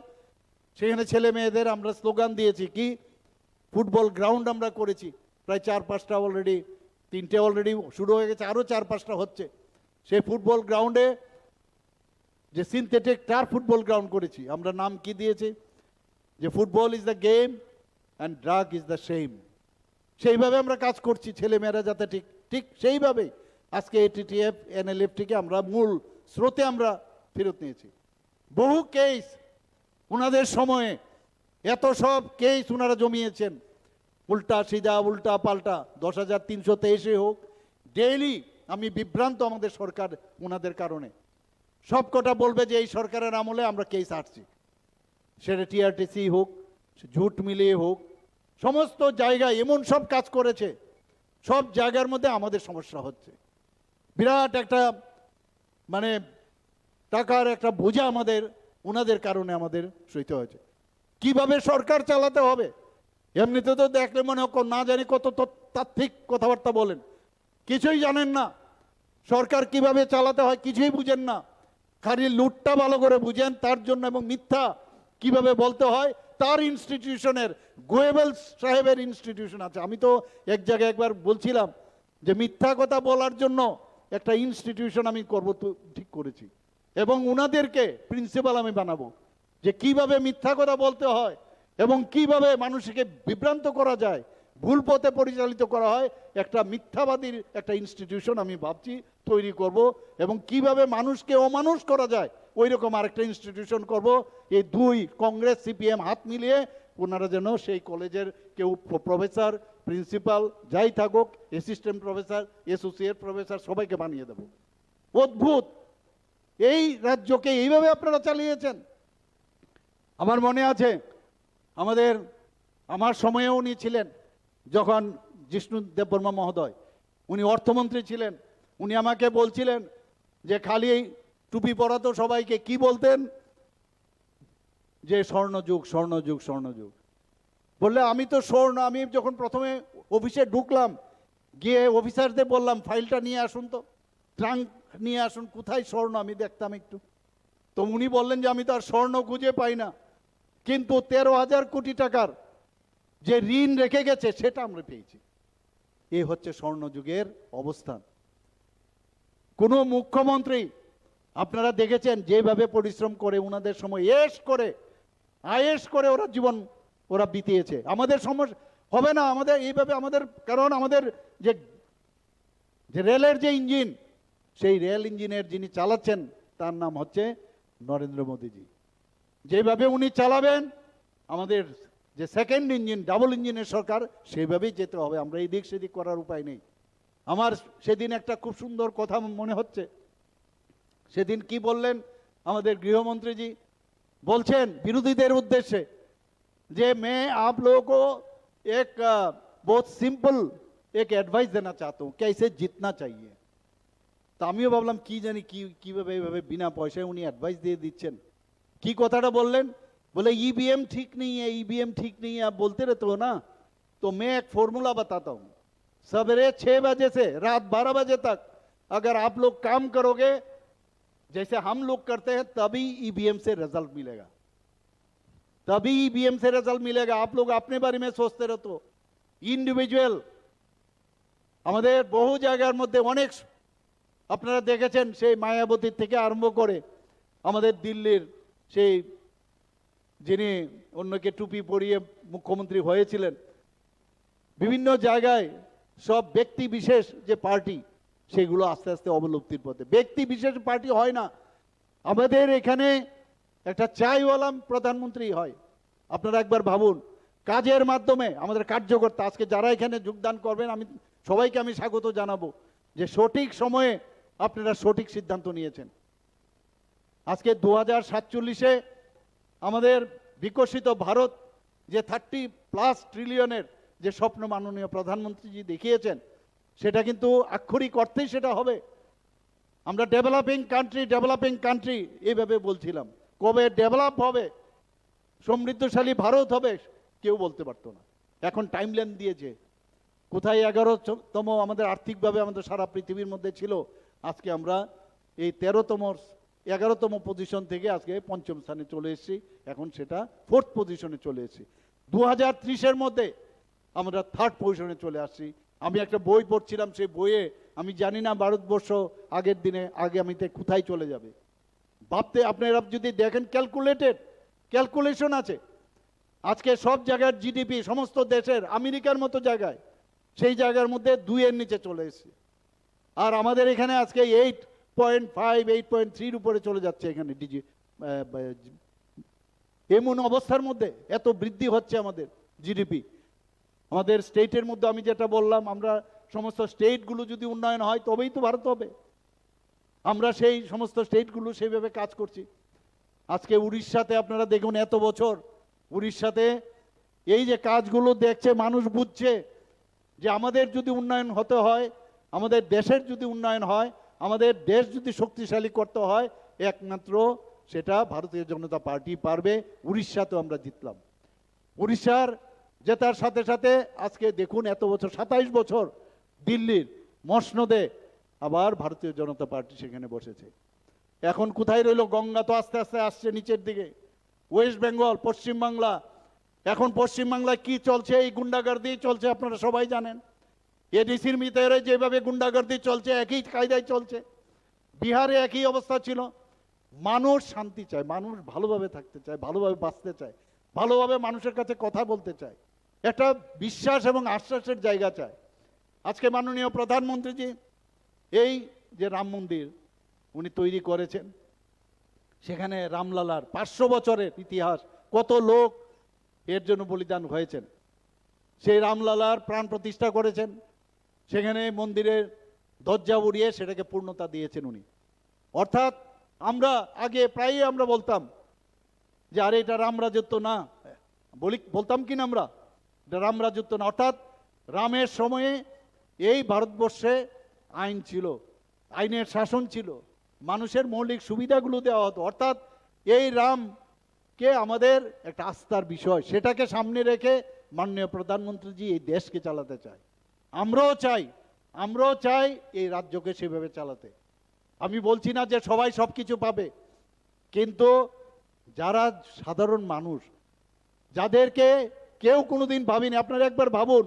সেখানে ছেলে মেয়েদের আমরা স্লোগান দিয়েছি কি, ফুটবল গ্রাউন্ড আমরা করেছি প্রায় 4-5টা অলরেডি, 3টে অলরেডি শুরু হয়ে গেছে, আরও 4-5টা হচ্ছে। সেই ফুটবল গ্রাউন্ডে যে সিনথেটিক টার ফুটবল গ্রাউন্ড করেছি, আমরা নাম কি দিয়েছি যে football is the game and drug is the shame. সেইভাবে আমরা কাজ করছি, ছেলেমেয়েরা যাতে ঠিক সেইভাবেই আজকে এটিটিএফ, এনএলএফটিকে আমরা মূল স্রোতে আমরা ফেরত নিয়েছি। বহু কেস ওনাদের সময়ে, এত সব কেস ওনারা জমিয়েছেন, উল্টা সিধা উল্টা পাল্টা, 10,323 হোক, ডেইলি আমি বিভ্রান্ত আমাদের সরকার ওনাদের কারণে। সব কটা বলবে যে এই সরকারের আমলে আমরা কেস হারছি, সেটা টিআরটিসি হোক, ঝুট মিলিয়ে হোক, সমস্ত জায়গায় এমন সব কাজ করেছে, সব জায়গার মধ্যে আমাদের সমস্যা হচ্ছে। বিরাট একটা মানে টাকার একটা বোঝা আমাদের ওনাদের কারণে আমাদের সইতে হয়েছে। কিভাবে সরকার চালাতে হবে এমনিতে তো দেখলে মনে হয় না জানি কত তাত্ত্বিক কথাবার্তা বলেন, কিছুই জানেন না। সরকার কিভাবে চালাতে হয় কিছুই বুঝেন না, খালি লুটটা ভালো করে বুঝেন তার জন্য, এবং মিথ্যা কিভাবে বলতে হয় তার ইনস্টিটিউশনের, গোয়েবলস সাহেবের ইনস্টিটিউশন আছে। আমি তো এক জায়গায় একবার বলছিলাম যে মিথ্যা কথা বলার জন্য একটা ইনস্টিটিউশন আমি করব, তো ঠিক করেছি, এবং উনাদেরকে প্রিন্সিপাল আমি বানাবো, যে কিভাবে মিথ্যা কথা বলতে হয় এবং কিভাবে মানুষকে বিভ্রান্ত করা যায়, ভুল পথে পরিচালিত করা হয়। একটা মিথ্যাবাদীর একটা ইনস্টিটিউশন আমি ভাবছি তৈরি করব, এবং কিভাবে মানুষকে অমানুষ করা যায় ওই রকম আরেকটা ইনস্টিটিউশন করব। এই দুই, কংগ্রেস সিপিএম হাত মিলিয়ে ওনারা যেন সেই কলেজের কেউ প্রফেসর, প্রিন্সিপাল যাই থাকুক, অ্যাসিস্ট্যান্ট প্রফেসর, অ্যাসোসিয়েট প্রফেসর সবাইকে বানিয়ে দেব। অদ্ভুত, এই রাজ্যকে এইভাবে আপনারা চালিয়েছেন। আমার মনে আছে আমার সময়েও উনি ছিলেন, যখন জিষ্ণু দেববর্মা মহোদয় উনি অর্থমন্ত্রী ছিলেন, উনি আমাকে বলছিলেন যে খালি টুপি পরাতো সবাইকে, কি বলতেন যে স্বর্ণযুগ স্বর্ণযুগ স্বর্ণযুগ। বললে আমি তো আমি যখন প্রথমে অফিসে ঢুকলাম, গিয়ে অফিসারদের বললাম ফাইলটা নিয়ে আসুন, তো ট্রাঙ্ক নিয়ে আসুন, কোথায় স্বর্ণ আমি দেখতাম একটু। তো উনি বললেন যে আমি তো আর স্বর্ণ খুঁজে পাই না, কিন্তু 13,000 কোটি টাকার যে ঋণ রেখে গেছে সেটা আমরা পেয়েছি। এই হচ্ছে স্বর্ণযুগের অবস্থান। কোন মুখ্যমন্ত্রী আপনারা দেখেছেন যেভাবে পরিশ্রম করে ওনাদের সময় আয়েশ করে ওরা জীবন বিতিয়েছে। আমাদের সমস্যা হবে না আমাদের এইভাবে, কারণ আমাদের যে রেলের যে ইঞ্জিন, সেই রেল ইঞ্জিনের যিনি চালাচ্ছেন তার নাম হচ্ছে নরেন্দ্র মোদীজি। যেভাবে উনি চালাবেন, আমাদের যে সেকেন্ড ইঞ্জিন, ডাবল ইঞ্জিনের সরকার, সেইভাবেই যেতে হবে। আমরা এই দিক সেদিক করার উপায় নেই। আমার সেদিন একটা খুব সুন্দর কথা মনে হচ্ছে। সেদিন কি বললেন আমাদের গৃহমন্ত্রীজি? বলছেন বিরোধীদের উদ্দেশ্যে যে मैं आप लोगों को एक बहुत सिंपल एक एडवाइस देना चाहता हूँ, कैसे जीतना चाहिए। তা আমিও ভাবলাম কি জানি কিভাবে এইভাবে বিনা পয়সায় উনি অ্যাডভাইস দিয়ে দিচ্ছেন। কি কথাটা বললেন? बोले ईवीएम ठीक नहीं है, ईवीएम ठीक नहीं है, आप बोलते रहते हो ना, तो मैं एक फॉर्मूला बताता हूँ। सवेरे 6 बजे से रात 12 बजे तक अगर आप लोग काम करोगे जैसे हम लोग करते हैं, तभी ईवीएम से रिजल्ट मिलेगा, तभी ईवीएम से रिजल्ट मिलेगा। आप लोग अपने बारे में सोचते रहते हो, ইন্ডিভিজুয়াল আমাদের বহু জায়গার মধ্যে অনেক, আপনারা দেখেছেন সেই মায়াবতীর থেকে আরম্ভ করে আমাদের দিল্লির সেই যিনি অন্যকে টুপি পরিয়ে মুখ্যমন্ত্রী হয়েছিলেন, বিভিন্ন জায়গায় সব ব্যক্তি বিশেষ যে পার্টি, সেগুলো আস্তে আস্তে অবলুপ্তির পথে। ব্যক্তি বিশেষ পার্টি হয় না, আমাদের এখানে একটা চাইওয়ালা প্রধানমন্ত্রী হয়। আপনারা একবার ভাবুন, কাজের মাধ্যমে আমাদের কার্যকর্তা, আজকে যারা এখানে যোগদান করবেন আমি সবাইকে স্বাগত জানাবো যে সঠিক সময়ে আপনারা সঠিক সিদ্ধান্ত নিয়েছেন। আজকে 2047-এ আমাদের বিকশিত ভারত যে 30+ ট্রিলিয়নের যে স্বপ্ন মাননীয় প্রধানমন্ত্রীজি দেখিয়েছেন, সেটা কিন্তু আক্ষরিক অর্থেই সেটা হবে। আমরা ডেভেলপিং কান্ট্রি এইভাবে বলছিলাম, কবে ডেভেলপ হবে, সমৃদ্ধশালী ভারত হবে কেউ বলতে পারতো না। এখন টাইমলাইন দিয়েছে, কোথায় 11তম আমাদের আর্থিকভাবে আমাদের সারা পৃথিবীর মধ্যে ছিল, আজকে আমরা এই 11তম পজিশন থেকে আজকে 5ম স্থানে চলে এসেছি, এখন সেটা 4th পজিশনে চলে এসেছি। 2030-এর মধ্যে আমরা 3rd পজিশনে চলে আসছি। আমি একটা বই পড়ছিলাম, সেই বইয়ে আমি জানি না ভারতবর্ষ আগের দিনে আগামীতে কোথায় চলে যাবে। ভাবতে আপনারা যদি দেখেন, ক্যালকুলেশন আছে, আজকে সব জায়গার জিডিপি সমস্ত দেশের আমেরিকার মতো জায়গায়, সেই জায়গার মধ্যে 2-এর নিচে চলে এসেছে। আর আমাদের এখানে আজকে 8.5, 8.3 উপরে চলে যাচ্ছে এখানে এমন অবস্থার মধ্যে এত বৃদ্ধি হচ্ছে আমাদের জিডিপি। আমাদের স্টেটের মধ্যে আমি যেটা বললাম, আমরা সমস্ত স্টেটগুলো যদি উন্নয়ন হয় তবেই তো ভারত হবে। আমরা সেই সমস্ত স্টেটগুলো সেইভাবে কাজ করছি। আজকে উড়িষ্যাতে আপনারা দেখুন, এত বছর উড়িষ্যাতে এই যে কাজগুলো দেখছে, মানুষ বুঝছে যে আমাদের যদি উন্নয়ন হতে হয়, আমাদের দেশের যদি উন্নয়ন হয়, আমাদের দেশ যদি শক্তিশালী করতে হয়, একমাত্র সেটা ভারতীয় জনতা পার্টি পারবে। উড়িষ্যাতেও আমরা জিতলাম। উড়িষ্যার জেতার সাথে সাথে আজকে দেখুন, এত বছর 27 বছর দিল্লির মসনদে আবার ভারতীয় জনতা পার্টি সেখানে বসেছে। এখন কোথায় রইল? গঙ্গা তো আস্তে আস্তে আসছে নিচের দিকে। ওয়েস্ট বেঙ্গল, পশ্চিমবাংলা, এখন পশ্চিমবাংলায় কি চলছে, এই গুন্ডাগার্দি চলছে, আপনারা সবাই জানেন। এডিসির ভিতরে যেভাবে গুন্ডাগার্দি চলছে একই কায়দায় চলছে। বিহারে একই অবস্থা ছিল। মানুষ শান্তি চায়, মানুষ ভালোভাবে থাকতে চায়, ভালোভাবে বাঁচতে চায়, ভালোভাবে মানুষের কাছে কথা বলতে চায়, একটা বিশ্বাস এবং আশ্বাসের জায়গা চায়। আজকে মাননীয় প্রধানমন্ত্রীজি এই যে রাম মন্দির উনি তৈরি করেছেন, সেখানে রামলালার 500 বছরের ইতিহাস, কত লোক এর জন্য বলিদান হয়েছেন। সেই রামলালার প্রাণ প্রতিষ্ঠা করেছেন, সেখানে মন্দিরের দরজা উড়িয়ে সেটাকে পূর্ণতা দিয়েছেন উনি। অর্থাৎ আমরা আগে প্রায়ই আমরা বলতাম যে আরে এটা রাম রাজত্ব না, বলতাম কি না আমরা, এটা রাম রাজত্ব না। অর্থাৎ রামের সময়ে এই ভারতবর্ষে আইন ছিল, আইনের শাসন ছিল, মানুষের মৌলিক সুবিধাগুলো দেওয়া হতো। অর্থাৎ এই রামকে আমাদের একটা আস্থার বিষয়, সেটাকে সামনে রেখে মাননীয় প্রধানমন্ত্রীজি এই দেশকে চালাতে চায়। আমরাও চাই এই রাজ্যকে সেভাবে চালাতে। আমি বলছি না যে সবাই সব কিছু পাবে, কিন্তু যারা সাধারণ মানুষ, যাদেরকে কেউ কোনোদিন ভাবেনি, আপনারা একবার ভাবুন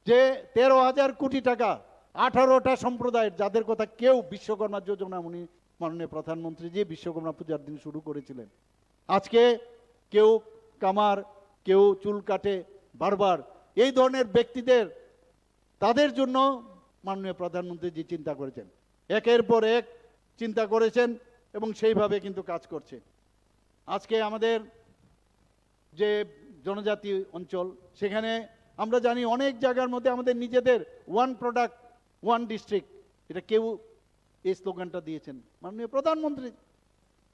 যে 13,000 কোটি টাকা 18টা সম্প্রদায়ের, যাদের কথা কেউ, বিশ্বকর্মা যোজনা উনি মাননীয় প্রধানমন্ত্রীজি বিশ্বকর্মা পূজার দিন শুরু করেছিলেন। আজকে কেউ কামার, কেউ চুল কাটে বারবার, এই ধরনের ব্যক্তিদের, তাদের জন্য মাননীয় প্রধানমন্ত্রীজি চিন্তা করেছেন, একের পর এক চিন্তা করেছেন এবং সেইভাবে কিন্তু কাজ করছে। আজকে আমাদের যে জনজাতি অঞ্চল, সেখানে আমরা জানি অনেক জায়গার মধ্যে আমাদের নিজেদের ওয়ান প্রোডাক্ট ওয়ান ডিস্ট্রিক্ট, এটা কেউ এই স্লোগানটা দিয়েছেন মাননীয় প্রধানমন্ত্রী।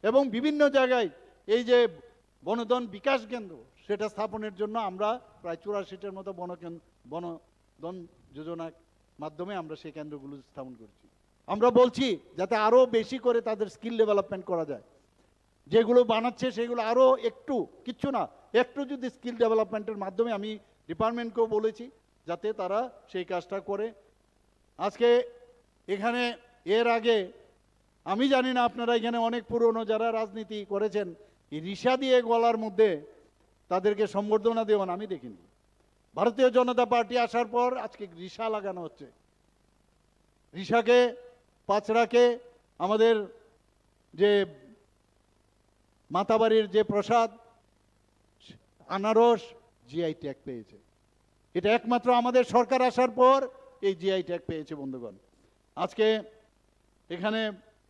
এবং বিভিন্ন জায়গায় এই যে বনধন বিকাশ কেন্দ্র, সেটা স্থাপনের জন্য আমরা প্রায় 84টার মতো বনধন যোজনার মাধ্যমে আমরা সেই কেন্দ্রগুলো স্থাপন করছি। আমরা বলছি যাতে আরও বেশি করে তাদের স্কিল ডেভেলপমেন্ট করা যায়, যেগুলো বানাচ্ছে সেগুলো আরও একটু, কিচ্ছু না, একটু যদি স্কিল ডেভেলপমেন্টের মাধ্যমে, আমি ডিপার্টমেন্টকেও বলেছি যাতে তারা সেই কাজটা করে। আজকে এখানে এর আগে আমি জানি না, আপনারা এখানে অনেক পুরনো যারা রাজনীতি করেছেন, এই রিসা দিয়ে গলার মধ্যে তাদেরকে সম্বর্ধনা দেওয়ান আমি দেখিনি। ভারতীয় জনতা পার্টি আসার পর আজকে রিসা লাগানো হচ্ছে। রিসাকে, পাঁচড়াকে, আমাদের যে মাতাবাড়ির যে প্রসাদ আনারস জিআই ট্যাগ পেয়েছে। এটা একমাত্র আমাদের সরকার আসার পর এই জিআই ট্যাগ পেয়েছে বন্ধুগণ। আজকে এখানে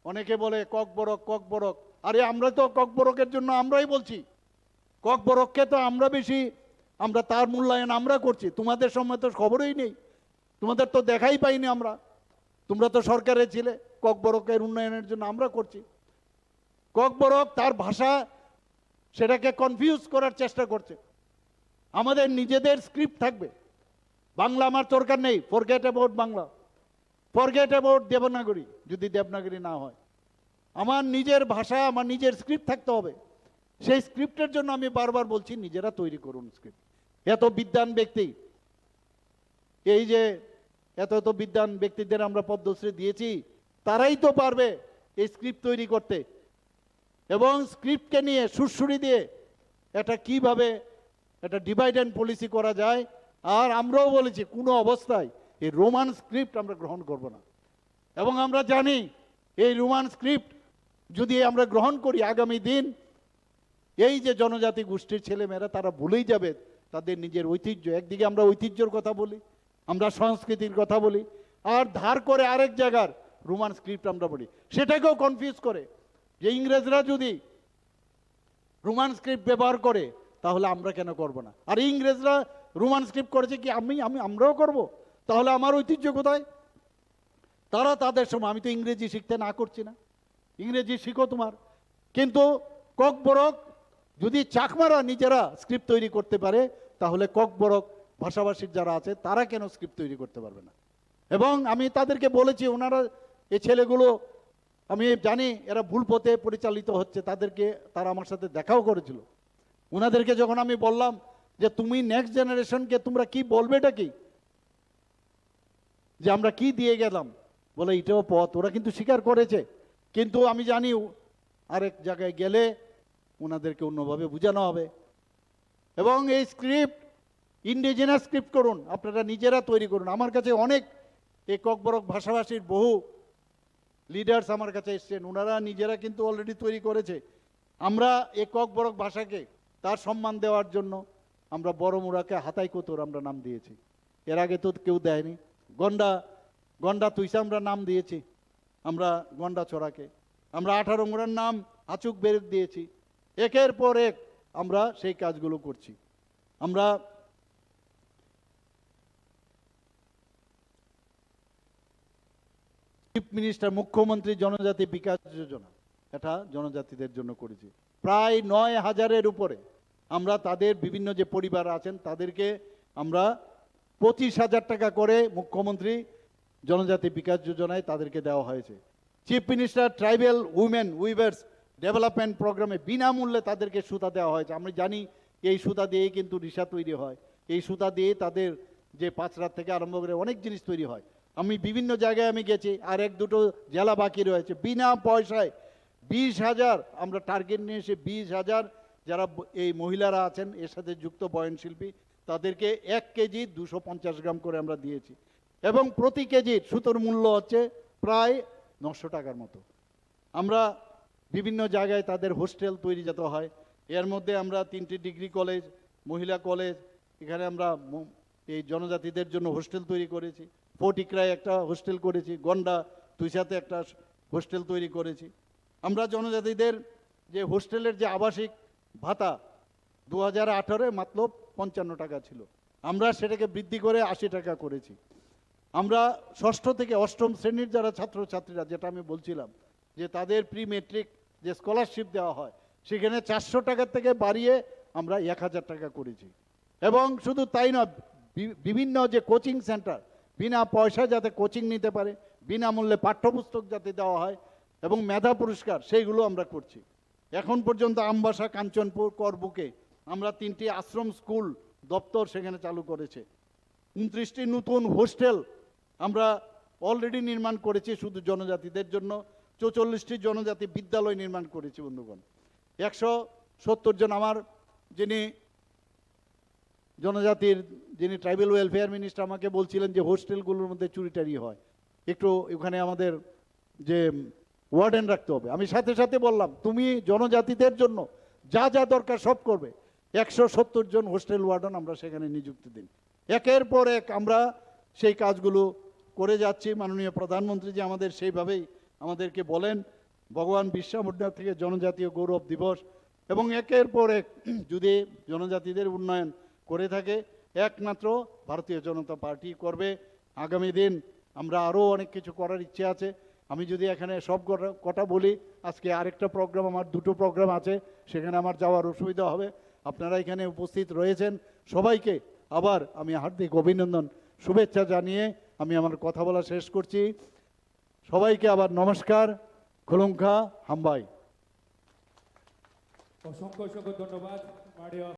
অনেকে বলে ককবরক ককবরক, আরে আমরা তো ককবরকের জন্য আমরাই বলছি, ককবরককে তো আমরা তার মূল্যায়ন আমরা করছি, তোমাদের সময় তো খবরই নেই, তোমাদের তো দেখাই পাইনি আমরা, তোমরা তো সরকারে ছিলে, ককবরকের উন্নয়নের জন্য আমরা করছি। ককবরক তার ভাষা, সেটাকে কনফিউজ করার চেষ্টা করছে। আমাদের নিজেদের স্ক্রিপ্ট থাকবে, বাংলা আমার দরকার নেই, forget about Bangla, forget about Devanagari, যদি দেবনাগরী না হয়, আমার নিজের ভাষা, আমার নিজের স্ক্রিপ্ট থাকতে হবে। সেই স্ক্রিপ্টের জন্য আমি বারবার বলছি নিজেরা তৈরি করুন স্ক্রিপ্ট। এত বিদ্বান ব্যক্তি, এই যে এত বিদ্বান ব্যক্তিদের আমরা পদ্মশ্রী দিয়েছি, তারাই তো পারবে এই স্ক্রিপ্ট তৈরি করতে এবং স্ক্রিপ্টকে নিয়ে সুরসুরি দিয়ে এটা কিভাবে এটা ডিভাইড অ্যান্ড পলিসি করা যায়। আর আমরাও বলেছি কোনো অবস্থায় এই রোমান স্ক্রিপ্ট আমরা গ্রহণ করব না। এবং আমরা জানি এই রোমান স্ক্রিপ্ট যদি আমরা গ্রহণ করি, আগামী দিন এই যে জনজাতি গোষ্ঠীর ছেলেমেয়েরা তারা ভুলেই যাবে তাদের নিজের ঐতিহ্য। একদিকে আমরা ঐতিহ্যের কথা বলি, আমরা সংস্কৃতির কথা বলি, আর ধার করে আরেক জায়গার রোমান স্ক্রিপ্ট আমরা বলি, সেটাকেও কনফিউজ করে যে ইংরেজরা যদি রোমান স্ক্রিপ্ট ব্যবহার করে তাহলে আমরা কেন করব না, আর ইংরেজরা রোমান স্ক্রিপ্ট করেছে কি আমরাও করব, তাহলে আমার ঐতিহ্য কোথায়? তারা তাদের সময়, আমি তো ইংরেজি শিখতে না করছি না, ইংরেজি শিখো তোমার, কিন্তু ককবরক যদি চাকমারা নিজেরা স্ক্রিপ্ট তৈরি করতে পারে তাহলে ককবরক ভাষাভাষীর যারা আছে তারা কেন স্ক্রিপ্ট তৈরি করতে পারবে না? এবং আমি তাদেরকে বলেছি, ওনারা এই ছেলেগুলো আমি জানি এরা ভুল পথে পরিচালিত হচ্ছে, তারা আমার সাথে দেখাও করেছিল। ওনাদেরকে যখন আমি বললাম যে তুমি নেক্সট জেনারেশনকে তোমরা কি বলবে, এটা কি যে আমরা কি দিয়ে গেলাম, বলে এটাও পথ, ওরা কিন্তু স্বীকার করেছে। কিন্তু আমি জানি আরেক জায়গায় গেলে ওনাদেরকে অন্যভাবে বোঝানো হবে। এবং এই স্ক্রিপ্ট ইন্ডিজিনাস স্ক্রিপ্ট করুন, আপনারা নিজেরা তৈরি করুন। আমার কাছে অনেক এই ককবরক ভাষাভাষীর বহু লিডার্স আমার কাছে এসছেন, ওনারা নিজেরা কিন্তু অলরেডি তৈরি করেছে। আমরা এই ককবরক ভাষাকে তার সম্মান দেওয়ার জন্য আমরা বড় মুড়াকে হাতাই কোতর আমরা নাম দিয়েছি, এর আগে তো কেউ দেয়নি। গন্ডা গন্ডা তুইসা আমরা নাম দিয়েছি, আমরা গন্ডা চড়াকে। আমরা 18 মুড়ার নাম আচুক বের দিয়েছি। একের পর এক আমরা সেই কাজগুলো করছি। আমরা চিফ মিনিস্টার, মুখ্যমন্ত্রী জনজাতি বিকাশ যোজনা, এটা জনজাতিদের জন্য করেছি। প্রায় 9,000-এর উপরে আমরা তাদের বিভিন্ন যে পরিবার আছেন তাদেরকে আমরা 25,000 টাকা করে মুখ্যমন্ত্রী জনজাতি বিকাশ যোজনায় তাদেরকে দেওয়া হয়েছে। Chief minister tribal women weavers development প্রোগ্রামে বিনামূল্যে তাদেরকে সুতা দেওয়া হয়েছে। আমরা জানি এই সুতা দিয়েই কিন্তু রিসা তৈরি হয়, এই সুতা দিয়ে তাদের যে পাঁচরাত থেকে আরম্ভ করে অনেক জিনিস তৈরি হয়। আমি বিভিন্ন জায়গায় আমি গেছি, আর 1-2টো জেলা বাকি রয়েছে। বিনা পয়সায় 20,000 আমরা টার্গেট নিয়ে এসে 20,000 যারা এই মহিলারা আছেন এর সাথে যুক্ত বয়নশিল্পী তাদেরকে 1 কেজি 250 গ্রাম করে আমরা দিয়েছি। এবং প্রতি কেজির সুতোর মূল্য হচ্ছে প্রায় 900 টাকার মতো। আমরা বিভিন্ন জায়গায় তাদের হোস্টেল তৈরি যেতে হয়। এর মধ্যে আমরা 3টি ডিগ্রি কলেজ, মহিলা কলেজ, এখানে আমরা এই জনজাতিদের জন্য হোস্টেল তৈরি করেছি। ফটিকরায় একটা হোস্টেল করেছি, গন্ডা তুইসাতে একটা হোস্টেল তৈরি করেছি। আমরা জনজাতিদের যে হোস্টেলের যে আবাসিক ভাতা 2018-এ মাত্র 55 টাকা ছিল, আমরা সেটাকে বৃদ্ধি করে 80 টাকা করেছি। আমরা 6ষ্ঠ থেকে 8ম শ্রেণীর যারা ছাত্রছাত্রীরা, যেটা আমি বলছিলাম যে তাদের প্রি মেট্রিক যে স্কলারশিপ দেওয়া হয়, সেখানে 400 টাকার থেকে বাড়িয়ে আমরা 1000 টাকা করেছি। এবং শুধু তাই নয়, বিভিন্ন যে কোচিং সেন্টার বিনা পয়সায় যাতে কোচিং নিতে পারে, বিনামূল্যে পাঠ্যপুস্তক যাতে দেওয়া হয় এবং মেধা পুরস্কার, সেইগুলো আমরা করছি। এখন পর্যন্ত আমবাসা, কাঞ্চনপুর, করবুকে আমরা 3টি আশ্রম স্কুল দপ্তর সেখানে চালু করেছে। 29টি নতুন হোস্টেল আমরা অলরেডি নির্মাণ করেছি শুধু জনজাতিদের জন্য। 44টি জনজাতি বিদ্যালয় নির্মাণ করেছি বন্ধুগণ। 170 জন আমার যিনি জনজাতির যিনি ট্রাইবাল ওয়েলফেয়ার মিনিস্টার আমাকে বলছিলেন যে হোস্টেলগুলোর মধ্যে চুরিটারি হয়, একটু ওখানে আমাদের যে ওয়ার্ডেন রাখতে হবে। আমি সাথে সাথে বললাম তুমি জনজাতিদের জন্য যা যা দরকার সব করবে। 170 জন হোস্টেল ওয়ার্ডেন আমরা সেখানে নিযুক্তি দিন। একের পর এক আমরা সেই কাজগুলো করে যাচ্ছি। মাননীয় প্রধানমন্ত্রী যে আমাদের সেইভাবেই আমাদেরকে বলেন ভগবান বিরসা মুন্ডা থেকে জনজাতীয় গৌরব দিবস, এবং একের পর এক যদি জনজাতিদের উন্নয়ন করে থাকে একমাত্র ভারতীয় জনতা পার্টি করবে। আগামী দিন আমরা আরও অনেক কিছু করার ইচ্ছে আছে। আমি যদি এখানে সব কটা বলি, আজকে আরেকটা প্রোগ্রাম, আমার 2টো প্রোগ্রাম আছে, সেখানে আমার যাওয়ার অসুবিধা হবে। আপনারা এখানে উপস্থিত রয়েছেন, সবাইকে আবার আমি হার্দিক অভিনন্দন শুভেচ্ছা জানিয়ে আমি আমার কথা বলা শেষ করছি। সবাইকে আবার নমস্কার, খুলুমখা, হাম্বাই। অসংখ্য অসংখ্য ধন্যবাদ।